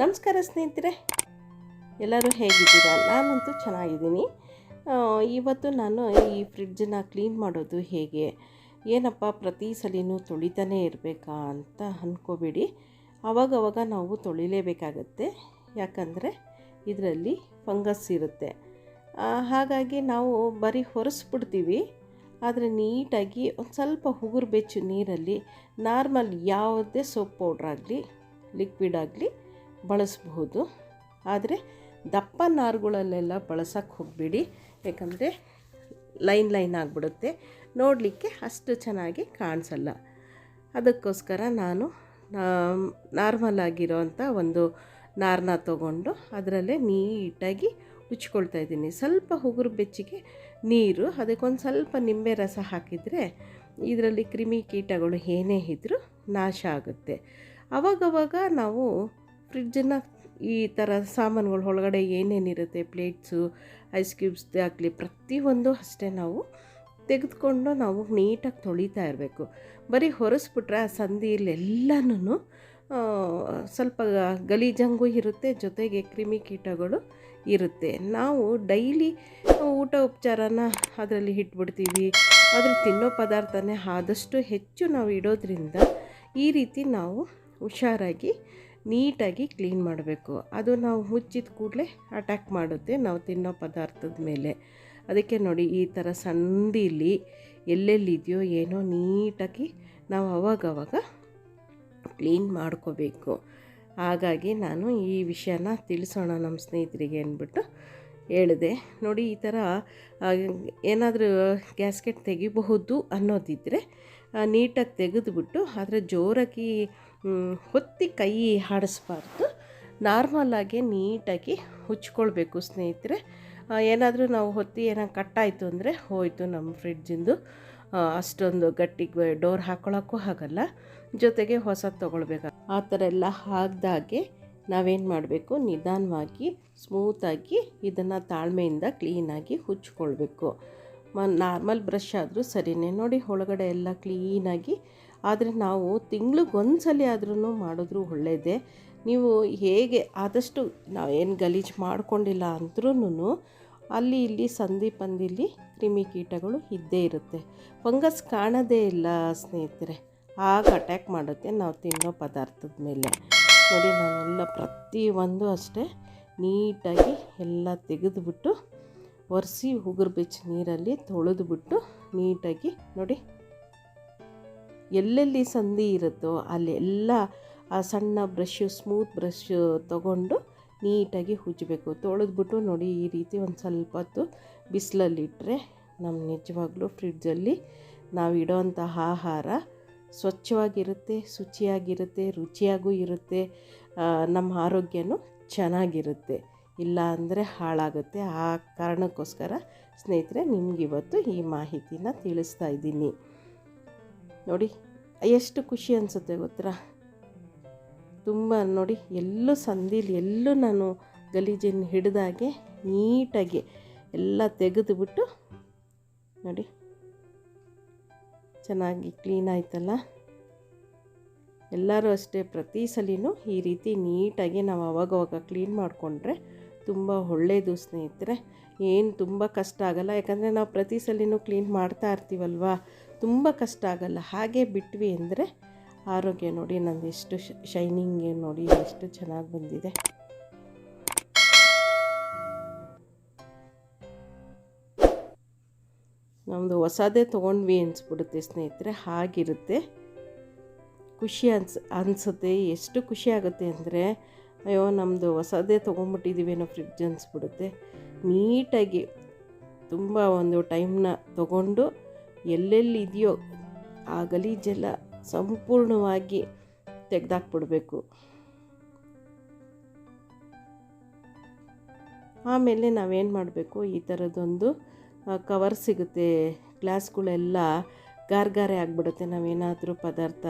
ನಮಸ್ಕಾರ ಸ್ನೇಹಿತರೆ, ಎಲ್ಲರೂ ಹೇಗಿದ್ದೀರಾ? ನಾನಂತೂ ಚೆನ್ನಾಗಿದ್ದೀನಿ. ಇವತ್ತು ನಾನು ಈ ಫ್ರಿಡ್ಜನ್ನ ಕ್ಲೀನ್ ಮಾಡೋದು ಹೇಗೆ, ಏನಪ್ಪ ಪ್ರತಿ ಸಲಿನೂ ತೊಳಿತಾನೇ ಇರಬೇಕಾ ಅಂತ ಅಂದ್ಕೋಬೇಡಿ. ಆವಾಗವಾಗ ನಾವು ತೊಳಿಲೇಬೇಕಾಗತ್ತೆ, ಯಾಕಂದರೆ ಇದರಲ್ಲಿ ಫಂಗಸ್ ಇರುತ್ತೆ. ಹಾಗಾಗಿ ನಾವು ಬರೀ ಹೊರಿಸ್ಬಿಡ್ತೀವಿ. ಆದರೆ ನೀಟಾಗಿ ಒಂದು ಸ್ವಲ್ಪ ಉಗುರು ಬೆಚ್ಚು ನೀರಲ್ಲಿ ನಾರ್ಮಲ್ ಯಾವುದೇ ಸೋಪ್ ಪೌಡ್ರಾಗಲಿ ಲಿಕ್ವಿಡ್ ಆಗಲಿ ಬಳಸಬಹುದು. ಆದರೆ ದಪ್ಪ ನಾರುಗಳಲ್ಲೆಲ್ಲ ಬಳಸೋಕ್ಕೆ ಹೋಗಬೇಡಿ, ಯಾಕಂದರೆ ಲೈನ್ ಆಗಿಬಿಡುತ್ತೆ, ನೋಡಲಿಕ್ಕೆ ಅಷ್ಟು ಚೆನ್ನಾಗಿ ಕಾಣಿಸಲ್ಲ. ಅದಕ್ಕೋಸ್ಕರ ನಾನು ನಾರ್ಮಲ್ ಆಗಿರೋವಂಥ ಒಂದು ನಾರನ್ನ ತೊಗೊಂಡು ಅದರಲ್ಲೇ ನೀಟಾಗಿ ಉಚ್ಕೊಳ್ತಾ ಇದ್ದೀನಿ. ಸ್ವಲ್ಪ ಉಗುರು ಬೆಚ್ಚಿಗೆ ನೀರು, ಅದಕ್ಕೊಂದು ಸ್ವಲ್ಪ ನಿಂಬೆ ರಸ ಹಾಕಿದರೆ ಇದರಲ್ಲಿ ಕ್ರಿಮಿ ಕೀಟಗಳು ಏನೇ ಇದ್ದರೂ ನಾಶ ಆಗುತ್ತೆ. ಆವಾಗವಾಗ ನಾವು ಫ್ರಿಡ್ಜನ್ನು ಈ ಥರ ಸಾಮಾನುಗಳು ಒಳಗಡೆ ಏನೇನಿರುತ್ತೆ, ಪ್ಲೇಟ್ಸು, ಐಸ್ ಕ್ಯೂಬ್ಸ್ದೇ ಆಗಲಿ ಪ್ರತಿಯೊಂದು ಅಷ್ಟೇ ನಾವು ತೆಗೆದುಕೊಂಡು ನಾವು ನೀಟಾಗಿ ತೊಳಿತಾ ಇರಬೇಕು. ಬರೀ ಹೊರಿಸ್ಬಿಟ್ರೆ ಆ ಸಂದಿಲೆಲ್ಲನೂ ಸ್ವಲ್ಪ ಗಲೀಜಂಗೂ ಇರುತ್ತೆ, ಜೊತೆಗೆ ಕ್ರಿಮಿ ಕೀಟಗಳು ಇರುತ್ತೆ. ನಾವು ಡೈಲಿ ಊಟ ಉಪಚಾರನ ಅದರಲ್ಲಿ ಇಟ್ಬಿಡ್ತೀವಿ. ಅದ್ರ ತಿನ್ನೋ ಪದಾರ್ಥನೇ ಆದಷ್ಟು ಹೆಚ್ಚು ನಾವು ಇಡೋದ್ರಿಂದ ಈ ರೀತಿ ನಾವು ಹುಷಾರಾಗಿ ನೀಟಾಗಿ ಕ್ಲೀನ್ ಮಾಡಬೇಕು. ಅದು ನಾವು ಮುಚ್ಚಿದ ಕೂಡಲೇ ಅಟ್ಯಾಕ್ ಮಾಡುತ್ತೆ ನಾವು ತಿನ್ನೋ ಪದಾರ್ಥದ ಮೇಲೆ. ಅದಕ್ಕೆ ನೋಡಿ, ಈ ಥರ ಸಂದಿಲಿ ಎಲ್ಲೆಲ್ಲಿದೆಯೋ ಏನೋ ನೀಟಾಗಿ ನಾವು ಅವಾಗವಾಗ ಕ್ಲೀನ್ ಮಾಡ್ಕೋಬೇಕು. ಹಾಗಾಗಿ ನಾನು ಈ ವಿಷಯನ ತಿಳಿಸೋಣ ನಮ್ಮ ಸ್ನೇಹಿತರಿಗೆ ಅಂದ್ಬಿಟ್ಟು ಹೇಳಿದೆ. ನೋಡಿ, ಈ ಥರ ಏನಾದರೂ ಗ್ಯಾಸ್ಕೆಟ್ ತೆಗಿಬಹುದು ಅನ್ನೋದಿದ್ದರೆ ನೀಟಾಗಿ ತೆಗೆದುಬಿಟ್ಟು ಆದರೆ ಜೋರಾಗಿ ಹೊತ್ತಿ ಕೈ ಆಡಿಸ್ಬಾರ್ದು, ನಾರ್ಮಲಾಗಿ ನೀಟಾಗಿ ಹುಚ್ಕೊಳ್ಬೇಕು ಸ್ನೇಹಿತರೆ. ಏನಾದರೂ ನಾವು ಹೊತ್ತಿ ಏನಾದ್ರು ಕಟ್ಟಾಯಿತು ಅಂದರೆ ಹೋಯಿತು ನಮ್ಮ ಫ್ರಿಡ್ಜಿಂದು. ಅಷ್ಟೊಂದು ಗಟ್ಟಿಗೆ ಡೋರ್ ಹಾಕ್ಕೊಳ್ಳೋಕ್ಕೂ ಆಗಲ್ಲ, ಜೊತೆಗೆ ಹೊಸದು ತೊಗೊಳ್ಬೇಕು. ಆ ಥರ ಎಲ್ಲ ಆಗದಾಗೆ ನಾವೇನು ಮಾಡಬೇಕು, ನಿಧಾನವಾಗಿ ಸ್ಮೂತಾಗಿ ಇದನ್ನು ತಾಳ್ಮೆಯಿಂದ ಕ್ಲೀನಾಗಿ ಹುಚ್ಕೊಳ್ಬೇಕು. ನಾರ್ಮಲ್ ಬ್ರಷ್ ಆದರೂ ಸರಿಯೇ. ನೋಡಿ, ಒಳಗಡೆ ಎಲ್ಲ ಕ್ಲೀನಾಗಿ. ಆದರೆ ನಾವು ತಿಂಗ್ಳಿಗೊಂದು ಸಲ ಆದ್ರೂ ಮಾಡಿದ್ರೂ ಒಳ್ಳೆಯದೇ. ನೀವು ಹೇಗೆ ಆದಷ್ಟು ನಾವೇನು ಗಲೀಜು ಮಾಡ್ಕೊಂಡಿಲ್ಲ ಅಂದ್ರೂ ಅಲ್ಲಿ ಇಲ್ಲಿ ಸಂದಿ ಪಂದಿಲಿ ಕ್ರಿಮಿ ಕೀಟಗಳು ಇದ್ದೇ ಇರುತ್ತೆ. ಫಂಗಸ್ ಕಾಣೋದೇ ಇಲ್ಲ ಸ್ನೇಹಿತರೆ, ಆಗ ಅಟ್ಯಾಕ್ ಮಾಡುತ್ತೆ ನಾವು ತಿನ್ನೋ ಪದಾರ್ಥದ ಮೇಲೆ. ನೋಡಿ, ನಾನೆಲ್ಲ ಪ್ರತಿಯೊಂದು ಅಷ್ಟೇ ನೀಟಾಗಿ ಎಲ್ಲ ತೆಗೆದುಬಿಟ್ಟು ಒರೆಸಿ ಉಗುರು ಬೆಚ್ಚ ನೀರಲ್ಲಿ ತೊಳೆದುಬಿಟ್ಟು ನೀಟಾಗಿ ನೋಡಿ, ಎಲ್ಲೆಲ್ಲಿ ಸಂದಿ ಇರುತ್ತೋ ಅಲ್ಲೆಲ್ಲ ಆ ಸಣ್ಣ ಬ್ರಷು, ಸ್ಮೂತ್ ಬ್ರಷು ತೊಗೊಂಡು ನೀಟಾಗಿ ಉಜ್ಜಬೇಕು. ತೊಳೆದ್ಬಿಟ್ಟು ನೋಡಿ, ಈ ರೀತಿ ಒಂದು ಸ್ವಲ್ಪ ಹೊತ್ತು ಬಿಸಿಲಲ್ಲಿಟ್ಟರೆ ನಮ್ಮ ನಿಜವಾಗ್ಲೂ ಫ್ರಿಡ್ಜಲ್ಲಿ ನಾವು ಇಡೋವಂಥ ಆಹಾರ ಸ್ವಚ್ಛವಾಗಿರುತ್ತೆ, ಶುಚಿಯಾಗಿರುತ್ತೆ, ರುಚಿಯಾಗೂ ಇರುತ್ತೆ, ನಮ್ಮ ಆರೋಗ್ಯನೂ ಚೆನ್ನಾಗಿರುತ್ತೆ. ಇಲ್ಲ ಅಂದರೆ ಹಾಳಾಗುತ್ತೆ. ಆ ಕಾರಣಕ್ಕೋಸ್ಕರ ಸ್ನೇಹಿತರೆ ನಿಮಗಿವತ್ತು ಈ ಮಾಹಿತಿನ ತಿಳಿಸ್ತಾ ಇದ್ದೀನಿ. ನೋಡಿ, ಎಷ್ಟು ಖುಷಿ ಅನಿಸುತ್ತೆ ಗೊತ್ತಾ? ತುಂಬ ನೋಡಿ, ಎಲ್ಲೂ ಸಂದಿಲಿ ಎಲ್ಲೂ ನಾನು ಗಲೀಜನ್ನು ಹಿಡಿದಾಗೆ ನೀಟಾಗಿ ಎಲ್ಲ ತೆಗೆದುಬಿಟ್ಟು ನೋಡಿ ಚೆನ್ನಾಗಿ ಕ್ಲೀನ್ ಆಯ್ತಲ್ಲ. ಎಲ್ಲರೂ ಅಷ್ಟೇ ಪ್ರತಿ ಸಲಿನೂ ಈ ರೀತಿ ನೀಟಾಗಿ ನಾವು ಅವಾಗವಾಗ ಕ್ಲೀನ್ ಮಾಡಿಕೊಂಡ್ರೆ ತುಂಬ ಒಳ್ಳೆಯದು ಸ್ನೇಹಿತರೆ. ಏನು ತುಂಬ ಕಷ್ಟ ಆಗೋಲ್ಲ, ಯಾಕಂದರೆ ನಾವು ಪ್ರತಿ ಸಲಿನೂ ಕ್ಲೀನ್ ಮಾಡ್ತಾ ಇರ್ತೀವಲ್ವ, ತುಂಬ ಕಷ್ಟ ಆಗೋಲ್ಲ. ಹಾಗೆ ಬಿಟ್ವಿ ಅಂದರೆ ಆರೋಗ್ಯ ನೋಡಿ ನಂದು ಎಷ್ಟು ಶೈನಿಂಗ್ ನೋಡಿ ಎಷ್ಟು ಚೆನ್ನಾಗಿ ಬಂದಿದೆ. ನಮ್ಮದು ಹೊಸದೇ ತೊಗೊಂಡ್ವಿ ಅನಿಸ್ಬಿಡುತ್ತೆ ಸ್ನೇಹಿತರೆ, ಹಾಗಿರುತ್ತೆ. ಖುಷಿ ಅನಿಸುತ್ತೆ. ಎಷ್ಟು ಖುಷಿ ಆಗುತ್ತೆ ಅಂದರೆ, ಅಯ್ಯೋ ನಮ್ಮದು ಹೊಸದೇ ತೊಗೊಂಡ್ಬಿಟ್ಟಿದ್ದೀವೇನೋ ಫ್ರಿಡ್ಜ್ ಅನಿಸ್ಬಿಡುತ್ತೆ. ನೀಟಾಗಿ ತುಂಬ ಒಂದು ಟೈಮ್ನ ತೊಗೊಂಡು ಎಲ್ಲೆಲ್ಲಿದೆಯೋ ಆ ಗಲೀಜೆಲ್ಲ ಸಂಪೂರ್ಣವಾಗಿ ತೆಗೆದಾಕ್ಬಿಡ್ಬೇಕು. ಆಮೇಲೆ ನಾವೇನು ಮಾಡಬೇಕು, ಈ ಥರದ್ದೊಂದು ಕವರ್ ಸಿಗುತ್ತೆ, ಗ್ಲಾಸ್ಗಳೆಲ್ಲ ಗಾರ್ಗಾರೆ ಆಗಿಬಿಡುತ್ತೆ. ನಾವೇನಾದರೂ ಪದಾರ್ಥ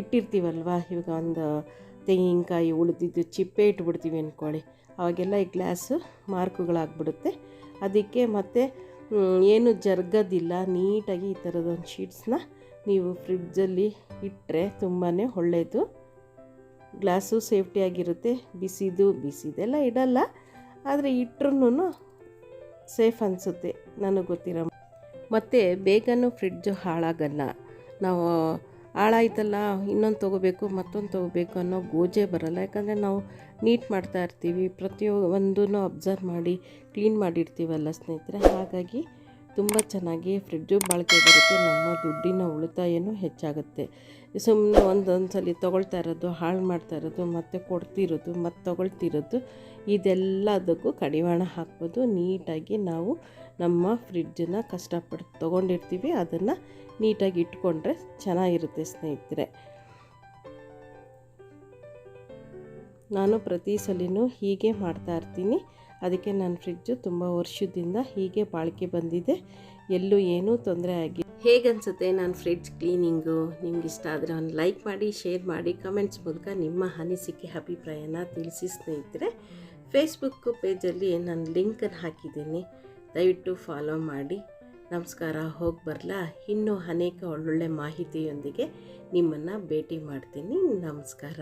ಇಟ್ಟಿರ್ತೀವಲ್ವ, ಇವಾಗ ಒಂದು ತೆಂಗಿನಕಾಯಿ ಉಳಿದಿದ್ದು ಚಿಪ್ಪೆ ಇಟ್ಬಿಡ್ತೀವಿ ಅಂದ್ಕೊಳ್ಳಿ, ಅವಾಗೆಲ್ಲ ಈ ಗ್ಲಾಸು ಮಾರ್ಕುಗಳಾಗ್ಬಿಡುತ್ತೆ. ಅದಕ್ಕೆ ಮತ್ತೆ ಏನು ಜರುಗೋದಿಲ್ಲ. ನೀಟಾಗಿ ಈ ಥರದೊಂದು ಶೀಟ್ಸ್ನ ನೀವು ಫ್ರಿಡ್ಜಲ್ಲಿ ಇಟ್ಟರೆ ತುಂಬಾ ಒಳ್ಳೆಯದು. ಗ್ಲಾಸು ಸೇಫ್ಟಿಯಾಗಿರುತ್ತೆ. ಬಿಸಿದೆಲ್ಲ ಇಡಲ್ಲ, ಆದರೆ ಇಟ್ರೂ ಸೇಫ್ ಅನಿಸುತ್ತೆ ನನಗೆ ಗೊತ್ತಿರೋ. ಮತ್ತು ಬೇಗನೂ ಫ್ರಿಡ್ಜು ಹಾಳಾಗಲ್ಲ. ನಾವು ಹಾಳಾಯ್ತಲ್ಲ ಇನ್ನೊಂದು ತೊಗೋಬೇಕು ಮತ್ತೊಂದು ತೊಗೋಬೇಕು ಅನ್ನೋ ಗೋಜೆ ಬರಲ್ಲ. ಯಾಕಂದರೆ ನಾವು ನೀಟ್ ಮಾಡ್ತಾ ಇರ್ತೀವಿ, ಪ್ರತಿಯೊಂದೂ ಅಬ್ಸರ್ವ್ ಮಾಡಿ ಕ್ಲೀನ್ ಮಾಡಿರ್ತೀವಲ್ಲ ಸ್ನೇಹಿತರೆ. ಹಾಗಾಗಿ ತುಂಬ ಚೆನ್ನಾಗಿ ಫ್ರಿಡ್ಜು ಬಾಳಿಕೆ ಬರುತ್ತೆ. ನಮ್ಮ ದುಡ್ಡಿನ ಉಳಿತಾಯನೂ ಹೆಚ್ಚಾಗುತ್ತೆ. ಸುಮ್ಮನೆ ಒಂದೊಂದು ಸಲ ತೊಗೊಳ್ತಾ ಇರೋದು, ಹಾಳು ಮಾಡ್ತಾ ಇರೋದು, ಮತ್ತು ಕೊಡ್ತಿರೋದು, ಮತ್ತು ತೊಗೊಳ್ತಿರೋದು, ಇದೆಲ್ಲದಕ್ಕೂ ಕಡಿವಾಣ ಹಾಕ್ಬೋದು. ನೀಟಾಗಿ ನಾವು ನಮ್ಮ ಫ್ರಿಡ್ಜನ್ನು ಕಷ್ಟಪಟ್ಟು ತೊಗೊಂಡಿರ್ತೀವಿ, ಅದನ್ನು ನೀಟಾಗಿ ಇಟ್ಕೊಂಡ್ರೆ ಚೆನ್ನಾಗಿರುತ್ತೆ ಸ್ನೇಹಿತರೆ. ನಾನು ಪ್ರತಿ ಸಲಿನೂ ಹೀಗೆ ಮಾಡ್ತಾ ಇರ್ತೀನಿ. ಅದಕ್ಕೆ ನನ್ನ ಫ್ರಿಡ್ಜು ತುಂಬ ವರ್ಷದಿಂದ ಹೀಗೆ ಬಾಳಿಕೆ ಬಂದಿದೆ, ಎಲ್ಲೂ ಏನೂ ತೊಂದರೆ ಆಗಿ. ಹೇಗನ್ಸುತ್ತೆ ನನ್ನ ಫ್ರಿಡ್ಜ್ ಕ್ಲೀನಿಂಗು? ನಿಮ್ಗೆ ಇಷ್ಟ ಆದರೆ ಒಂದು ಲೈಕ್ ಮಾಡಿ, ಶೇರ್ ಮಾಡಿ, ಕಮೆಂಟ್ಸ್ ಮೂಲಕ ನಿಮ್ಮ ಅನಿಸಿಕೆ ಅಭಿಪ್ರಾಯನ ತಿಳಿಸಿ ಸ್ನೇಹಿತರೆ. ಫೇಸ್ಬುಕ್ ಪೇಜಲ್ಲಿ ನಾನು ಲಿಂಕನ್ನು ಹಾಕಿದ್ದೀನಿ, ದಯವಿಟ್ಟು ಫಾಲೋ ಮಾಡಿ. ನಮಸ್ಕಾರ. ಹೋಗಿ ಬರಲಾ? ಇನ್ನೂ ಅನೇಕ ಒಳ್ಳೊಳ್ಳೆ ಮಾಹಿತಿಯೊಂದಿಗೆ ನಿಮ್ಮನ್ನು ಭೇಟಿ ಮಾಡ್ತೀನಿ. ನಮಸ್ಕಾರ.